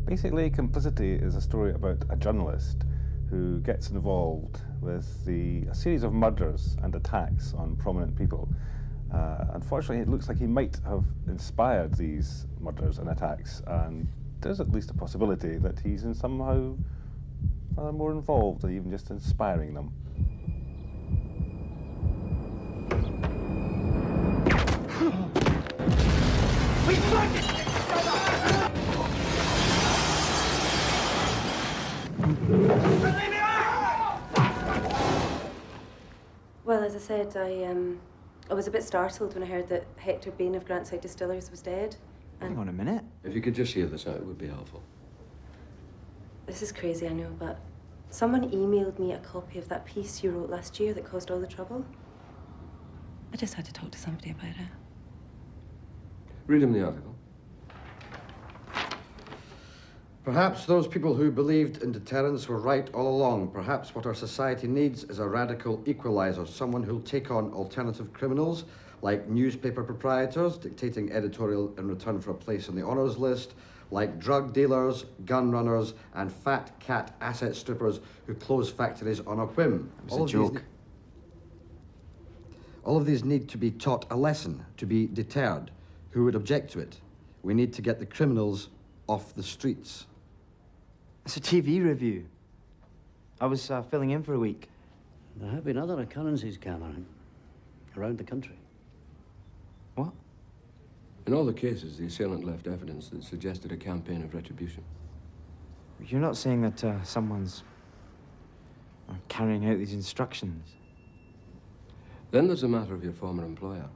Basically, Complicity is a story about a journalist who gets involved with a series of murders and attacks on prominent people. Unfortunately, it looks like he might have inspired these murders and attacks, and there's at least a possibility that he's somehow more involved than even just inspiring them. Well, as I said, I was a bit startled when I heard that Hector Bean of Grantside Distillers was dead. Hang on a minute. If you could just hear this out, it would be helpful. This is crazy, I know, but someone emailed me a copy of that piece you wrote last year that caused all the trouble. I just had to talk to somebody about it. Read him the article. Perhaps those people who believed in deterrence were right all along. Perhaps what our society needs is a radical equalizer, someone who'll take on alternative criminals, like newspaper proprietors dictating editorial in return for a place on the honours list, like drug dealers, gun runners, and fat cat asset strippers who close factories on a whim. It was a joke. All of these need to be taught a lesson, to be deterred. Who would object to it? We need to get the criminals off the streets. It's a TV review. I was filling in for a week. There have been other occurrences, Cameron, around the country. What? In all the cases, the assailant left evidence that suggested a campaign of retribution. You're not saying that someone's carrying out these instructions? Then there's the matter of your former employer.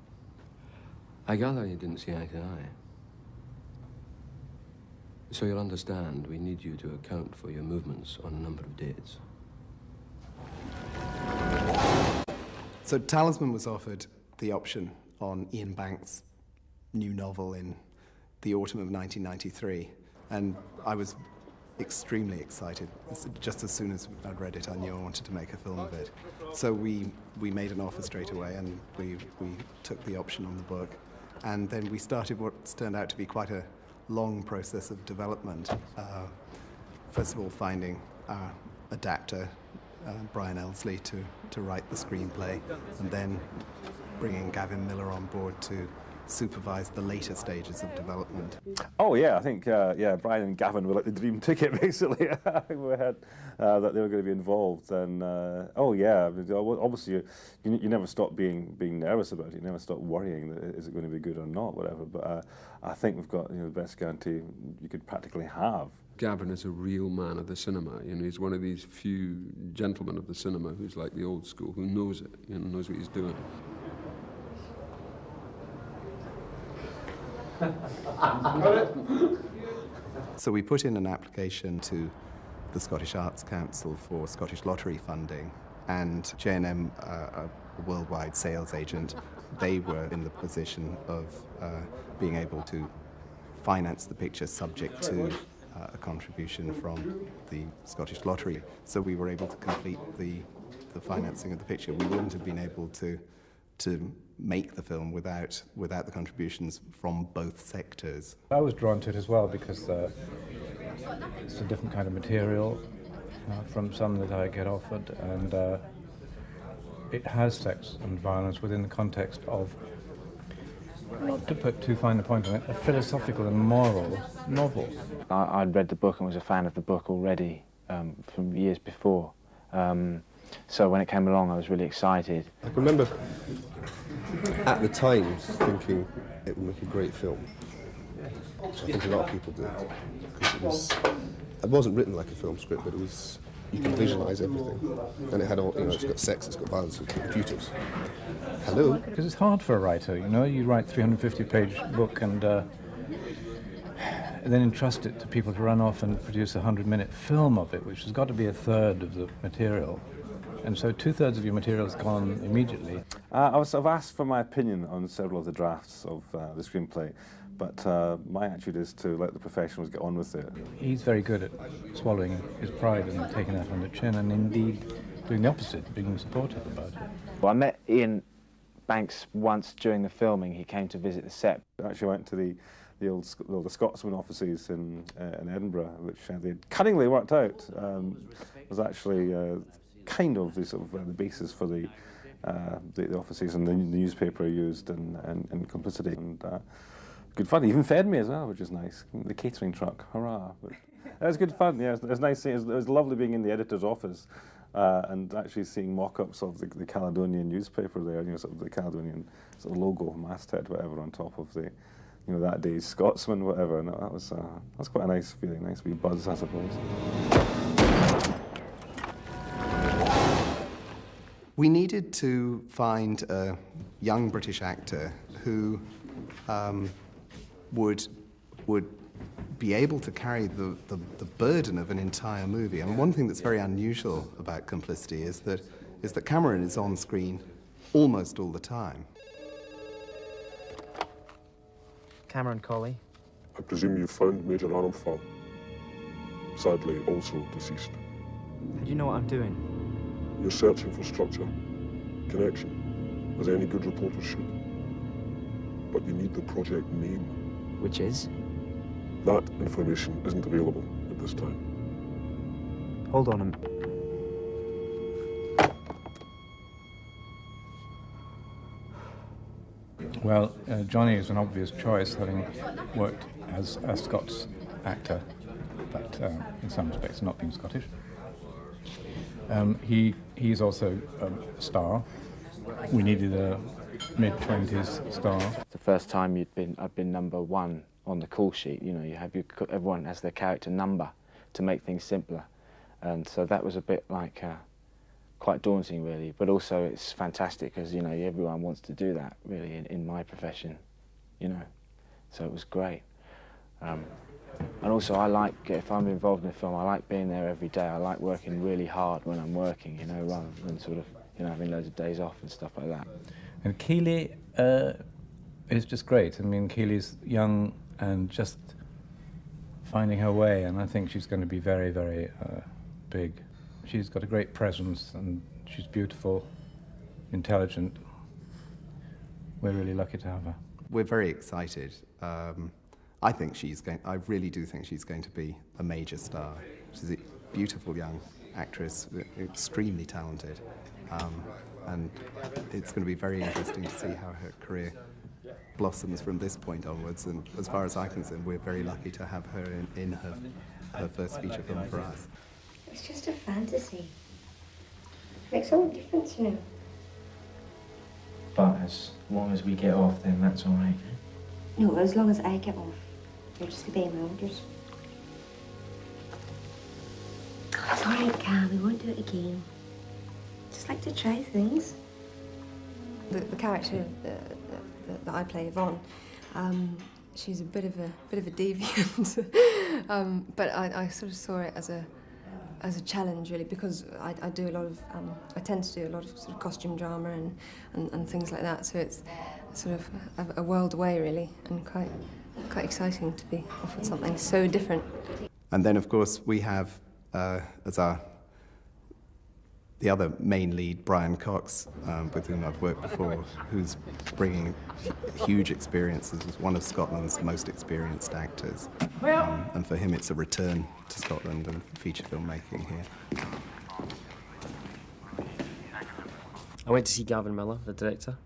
I gather you didn't see eye to eye. So you'll understand, we need you to account for your movements on a number of dates. So Talisman was offered the option on Iain Banks' new novel in the autumn of 1993, and I was extremely excited. Just as soon as I'd read it, I knew I wanted to make a film of it. So we made an offer straight away, and we took the option on the book, and then we started what's turned out to be quite a long process of development. First of all, finding our adapter, Brian Elsley, to write the screenplay, and then bringing Gavin Miller on board to supervise the later stages of development. Oh yeah, I think Brian and Gavin were like the dream ticket basically. I think we heard that they were going to be involved, and obviously you never stop being nervous about it. You never stop worrying that is it going to be good or not, whatever. But I think we've got the best guarantee you could practically have. Gavin is a real man of the cinema. He's one of these few gentlemen of the cinema who's like the old school, who knows it, knows what he's doing. So we put in an application to the Scottish Arts Council for Scottish Lottery funding, and J&M, a worldwide sales agent, they were in the position of being able to finance the picture subject to a contribution from the Scottish Lottery. So we were able to complete the financing of the picture. We wouldn't have been able to make the film without the contributions from both sectors. I was drawn to it as well because it's a different kind of material from some that I get offered, and it has sex and violence within the context of, not to put too fine a point on it, a philosophical and moral novel. I'd read the book and was a fan of the book already from years before. So when it came along, I was really excited. I can remember at the time thinking it would make a great film. I think a lot of people did, because it wasn't written like a film script, but you can visualise everything, and it had all, it's got sex, it's got violence, it's got computers. Hello. Because it's hard for a writer, you write 350-page book and then entrust it to people to run off and produce a 100-minute film of it, which has got to be a third of the material. And so 2/3 of your material is gone immediately. I was sort of asked for my opinion on several of the drafts of the screenplay, but my attitude is to let the professionals get on with it. He's very good at swallowing his pride and taking that on the chin, and indeed doing the opposite, being supportive about it. Well, I met Iain Banks once during the filming. He came to visit the set. I actually went to the the Scotsman offices in Edinburgh, which they cunningly worked out was actually kind of the sort of the basis for the offices and the newspaper used in Complicity. And good fun. He even fed me as well, which is nice. The catering truck, hurrah! But it was good fun. Yeah, it was nice. It was lovely being in the editor's office and actually seeing mock-ups of the Caledonian newspaper there. You know, sort of the Caledonian sort of logo, masthead, whatever, on top of the, you know, that day's Scotsman, whatever. And that was quite a nice feeling, nice wee buzz, I suppose. We needed to find a young British actor who would be able to carry the burden of an entire movie. And one thing that's very unusual about Complicity is that Cameron is on screen almost all the time. Cameron Colley. I presume you found Major Armstrong, sadly also deceased. How do you know what I'm doing? You're searching for structure, connection, as any good reporter should. But you need the project name. Which is? That information isn't available at this time. Hold on a minute. Well, Johnny is an obvious choice, having worked as a Scots actor, but in some respects not being Scottish. He's also a star. We needed a mid-20s star. The first time I'd been number one on the call sheet. You know, everyone has their character number to make things simpler, and so that was a bit like quite daunting, really. But also it's fantastic because, you know, everyone wants to do that, really, in my profession, you know. So it was great. And also I like, if I'm involved in a film, I like being there every day. I like working really hard when I'm working, you know, rather than sort of, you know, having loads of days off and stuff like that. And Keely is just great. I mean, Keely's young and just finding her way, and I think she's going to be very, very big. She's got a great presence, and she's beautiful, intelligent. We're really lucky to have her. We're very excited. I really do think she's going to be a major star. She's a beautiful young actress, extremely talented, and it's going to be very interesting to see how her career blossoms from this point onwards. And as far as I'm concerned, we're very lucky to have her in her first feature film for us. It's just a fantasy. Makes all the difference, you know. But as long as we get off, then that's all right. No, as long as I get off. You're just obeying my orders. It's all right, Cal. We won't do it again. Just like to try things. The character that I play, Yvonne, she's a bit of a deviant, but I sort of saw it as a challenge, really, because I do a lot of I tend to do a lot of sort of costume drama and things like that. So it's sort of a world away, really, and quite exciting to be offered something so different. And then, of course, we have as the other main lead, Brian Cox, with whom I've worked before, who's bringing huge experiences as one of Scotland's most experienced actors. And for him, it's a return to Scotland and feature filmmaking here. I went to see Gavin Miller, the director,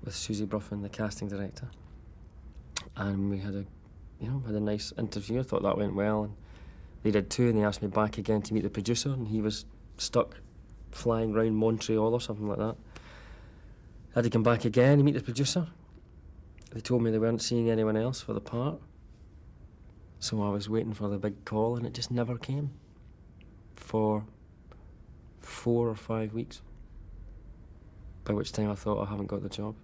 with Susie Bruffin, the casting director, and we had a nice interview. I thought that went well, and they did too. And they asked me back again to meet the producer, and he was stuck flying round Montreal or something like that. I had to come back again and meet the producer. They told me they weren't seeing anyone else for the part, so I was waiting for the big call, and it just never came for 4 or 5 weeks, by which time I thought I haven't got the job.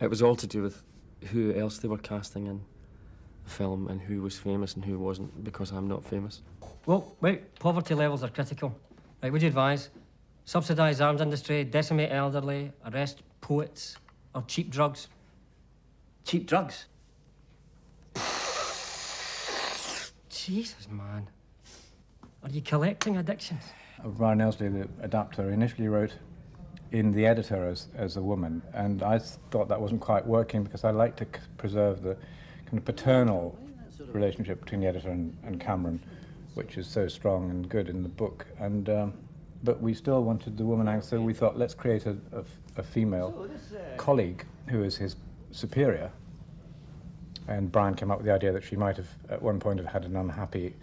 It was all to do with who else they were casting in the film and who was famous and who wasn't, because I'm not famous. Well, wait, poverty levels are critical. Right, would you advise? Subsidise arms industry, decimate elderly, arrest poets, or cheap drugs? Cheap drugs? Jesus, man. Are you collecting addictions? Brian Elsley, the adapter, initially wrote in the editor as a woman, and I thought that wasn't quite working because I like to preserve the kind of paternal relationship between the editor and Cameron, which is so strong and good in the book. And but we still wanted the woman angle, so we thought, let's create a female colleague who is his superior. And Brian came up with the idea that she might have, at one point, have had an unhappy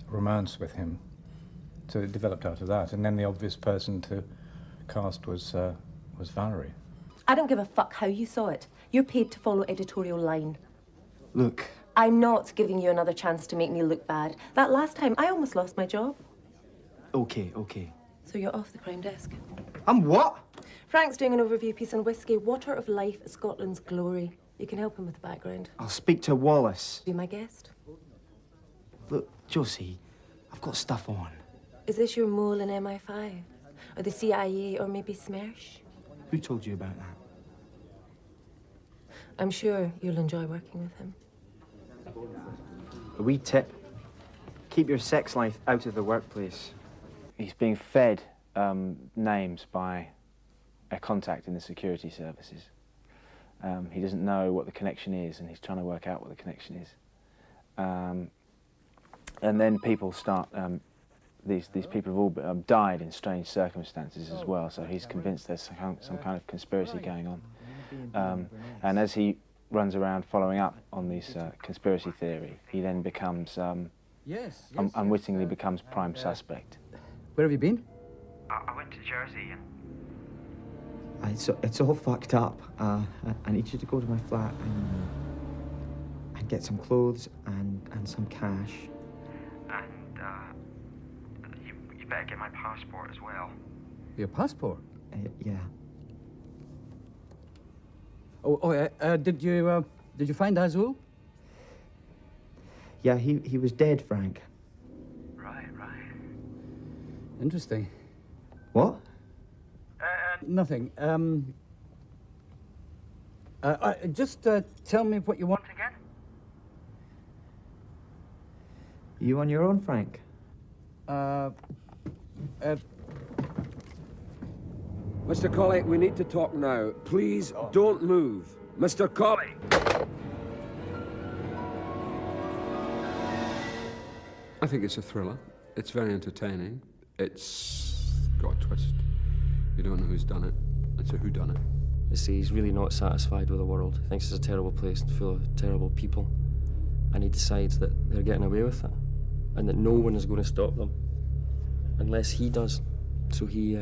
romance with him. So it developed out of that. And then the obvious person to cast was Valerie. I don't give a fuck how you saw it. You're paid to follow editorial line. Look. I'm not giving you another chance to make me look bad. That last time, I almost lost my job. Okay, okay. So you're off the crime desk. I'm what? Frank's doing an overview piece on whiskey, Water of Life, Scotland's Glory. You can help him with the background. I'll speak to Wallace. Be my guest. Look, Josie, I've got stuff on. Is this your mole in MI5? Or the CIA, or maybe SMERSH? Who told you about that? I'm sure you'll enjoy working with him. A wee tip. Keep your sex life out of the workplace. He's being fed names by a contact in the security services. He doesn't know what the connection is, and he's trying to work out what the connection is. And then people start, these people have all died in strange circumstances as well, so he's convinced there's some kind of conspiracy going on. And as he runs around following up on this conspiracy theory, he then becomes, unwittingly becomes prime suspect. Where have you been? I went to Jersey and... It's all fucked up. I need you to go to my flat and get some clothes and some cash. And, you better get my passport as well. Your passport? Yeah. Did you find Azul? Yeah, he was dead, Frank. Right. Interesting. What? Nothing. Just tell me what you want again. You on your own, Frank? Mr. Colley, we need to talk now. Please don't move. Mr. Colley! I think it's a thriller. It's very entertaining. It's got a twist. You don't know who's done it. It's a whodunit. You see, he's really not satisfied with the world. He thinks it's a terrible place full of terrible people. And he decides that they're getting away with it. And that no one is going to stop them. Unless he does. So he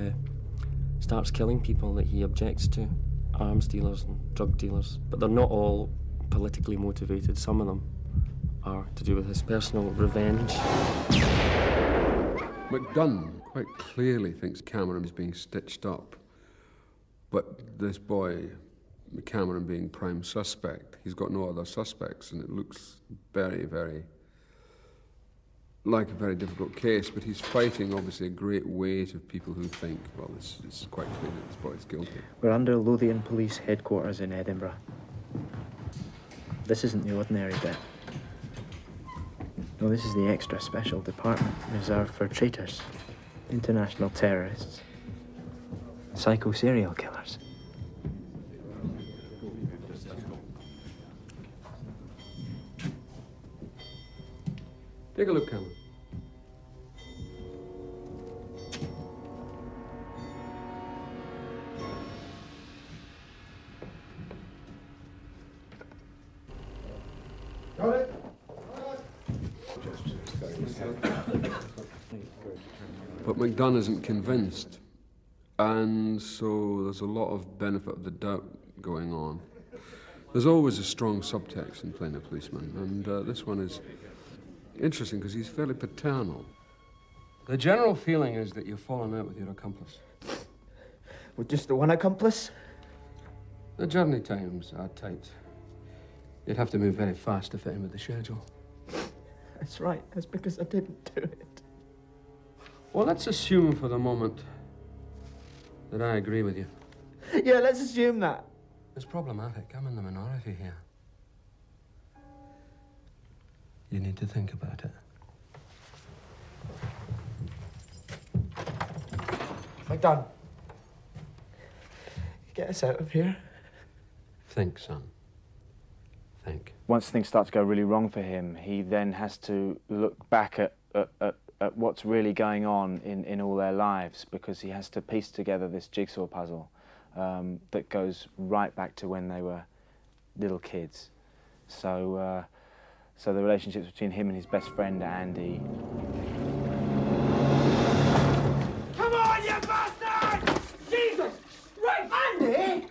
starts killing people that he objects to. Arms dealers and drug dealers. But they're not all politically motivated. Some of them are to do with his personal revenge. McDunn quite clearly thinks Cameron is being stitched up. But this boy, Cameron being prime suspect, he's got no other suspects, and it looks very, very like a very difficult case, but he's fighting, obviously, a great weight of people who think, well, it's quite clear that this boy's guilty. We're under Lothian Police Headquarters in Edinburgh. This isn't the ordinary bit. No, this is the extra special department reserved for traitors, international terrorists, psycho serial killers. Take a look, Cameron. Got it? But McDunn isn't convinced, and so there's a lot of benefit of the doubt going on. There's always a strong subtext in playing a policeman, and this one is interesting because he's fairly paternal. The general feeling is that you've fallen out with your accomplice. With just the one accomplice? The journey times are tight. You'd have to move very fast to fit in with the schedule. That's right. That's because I didn't do it. Well, let's assume for the moment that I agree with you. Yeah, let's assume that. It's problematic. I'm in the minority here. You need to think about it. McDunn. Get us out of here. Think, son. Think. once things start to go really wrong for him, he then has to look back at what's really going on in all their lives, because he has to piece together this jigsaw puzzle that goes right back to when they were little kids. So, so the relationships between him and his best friend Andy. Come on, you bastard! Jesus! Right, Andy!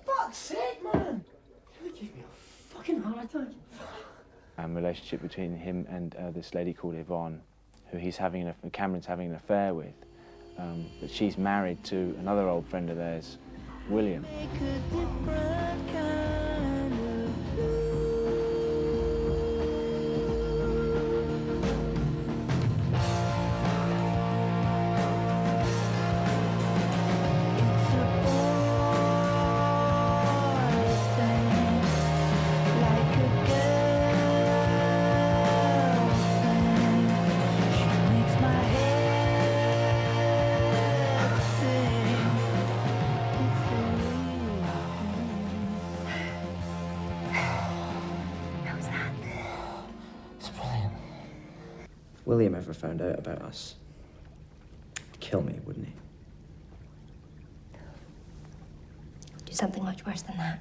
Fuck's sake, man! You give me a fucking heart attack. Relationship between him and this lady called Yvonne, who Cameron's having an affair with, but she's married to another old friend of theirs, William. William ever found out about us, kill me, wouldn't he? Do something much worse than that.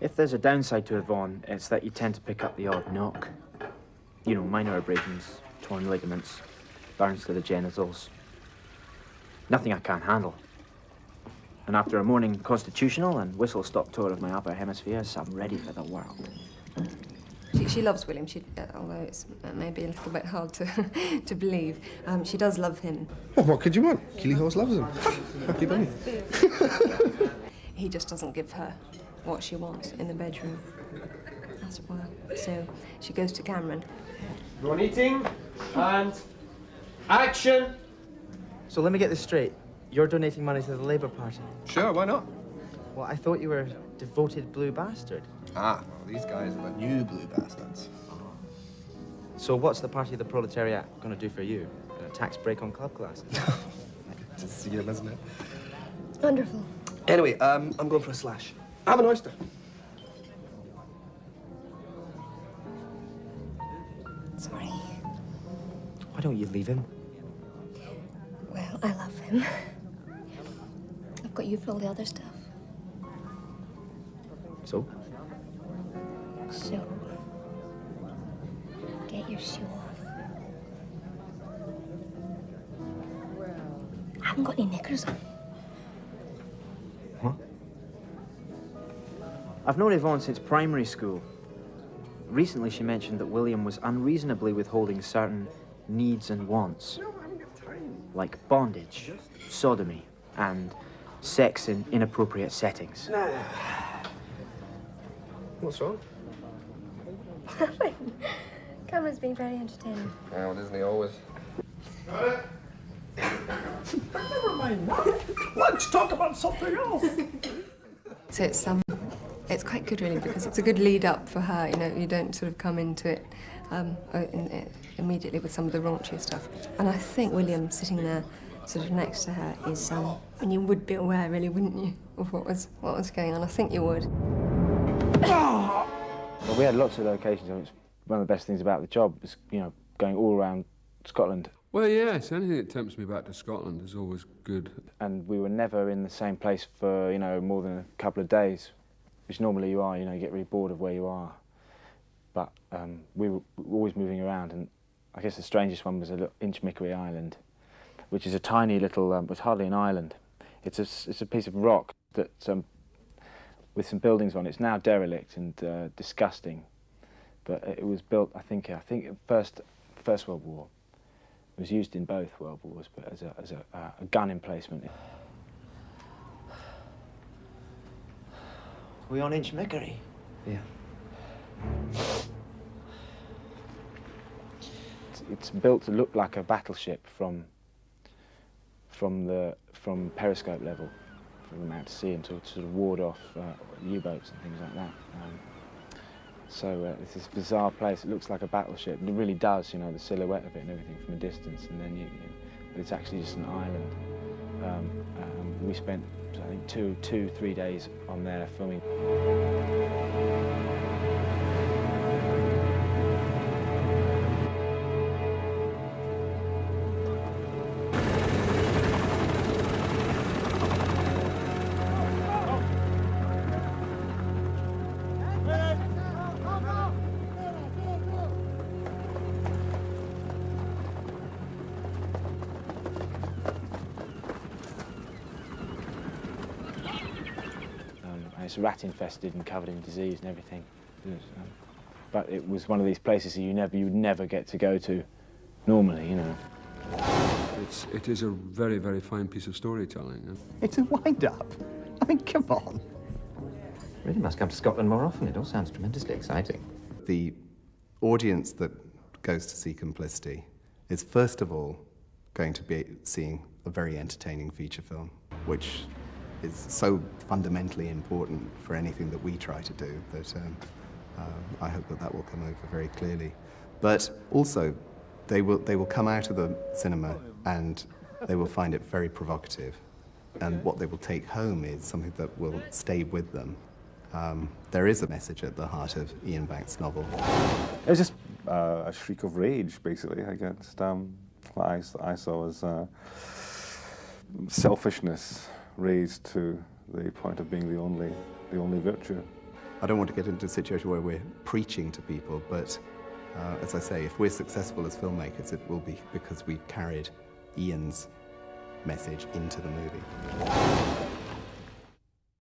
If there's a downside to Yvonne, it's that you tend to pick up the odd knock. You know, minor abrasions, torn ligaments, burns to the genitals. Nothing I can't handle. And after a morning constitutional and whistle-stop tour of my upper hemispheres, I'm ready for the world. She loves William, although it may be a little bit hard to believe. She does love him. Well, what could you want? Keeley Horse loves him. Happy bunny. He just doesn't give her what she wants in the bedroom, as it were. So she goes to Cameron. Everyone eating, and action! So let me get this straight. You're donating money to the Labour Party? Sure, why not? Well, I thought you were a devoted blue bastard. Ah, well, these guys are the new blue bastards. So what's the Party of the Proletariat going to do for you? A tax break on club classes? Just see him, isn't it? Wonderful. Anyway, I'm going for a slash. Have an oyster. Sorry. Why don't you leave him? Well, I love him. I've got you for all the other stuff. So? So, get your shoe off. I haven't got any knickers on. What? I've known Yvonne since primary school. Recently, she mentioned that William was unreasonably withholding certain needs and wants. Like bondage, sodomy, and sex in inappropriate settings. What's wrong? Nothing. Cameron's being very entertaining. Well, isn't he always? Never mind that. Let's talk about something else. So it's quite good really, because it's a good lead up for her. You know, you don't sort of come into it immediately with some of the raunchier stuff. And I think William sitting there, sort of next to her, is and you would be aware, really, wouldn't you, of what was going on? I think you would. Well, we had lots of locations. And it's one of the best things about the job is, you know, going all around Scotland. Well, yes, anything that tempts me back to Scotland is always good. And we were never in the same place for, you know, more than a couple of days, which normally you are. You know, you get really bored of where you are. But we were always moving around, and I guess the strangest one was Inchmickery Island, which is a tiny little, it's hardly an island. It's a piece of rock that, with some buildings on it. It's now derelict and disgusting, but it was built, I think First World War. It was used in both World Wars, but as a gun emplacement. We on Inchmickery? Yeah. It's built to look like a battleship from periscope level, from out to sea, and to sort of ward off U-boats and things like that. So it's this bizarre place. It looks like a battleship, and it really does. You know, the silhouette of it and everything from a distance, and then but it's actually just an island. We spent, I think, 3 days on there filming. It's rat infested and covered in disease and everything. But it was one of these places that you'd never get to go to normally, you know. It is a very, very fine piece of storytelling. It's a wind-up. I mean, come on. Really must come to Scotland more often. It all sounds tremendously exciting. The audience that goes to see Complicity is first of all going to be seeing a very entertaining feature film, which is so fundamentally important for anything that we try to do that I hope that will come over very clearly. But also, they will come out of the cinema and they will find it very provocative. And what they will take home is something that will stay with them. There is a message at the heart of Iain Banks' novel. It was just a shriek of rage, basically, against what I saw as selfishness raised to the point of being the only virtue. I don't want to get into a situation where we're preaching to people, but as I say, if we're successful as filmmakers, it will be because we've carried Iain's message into the movie.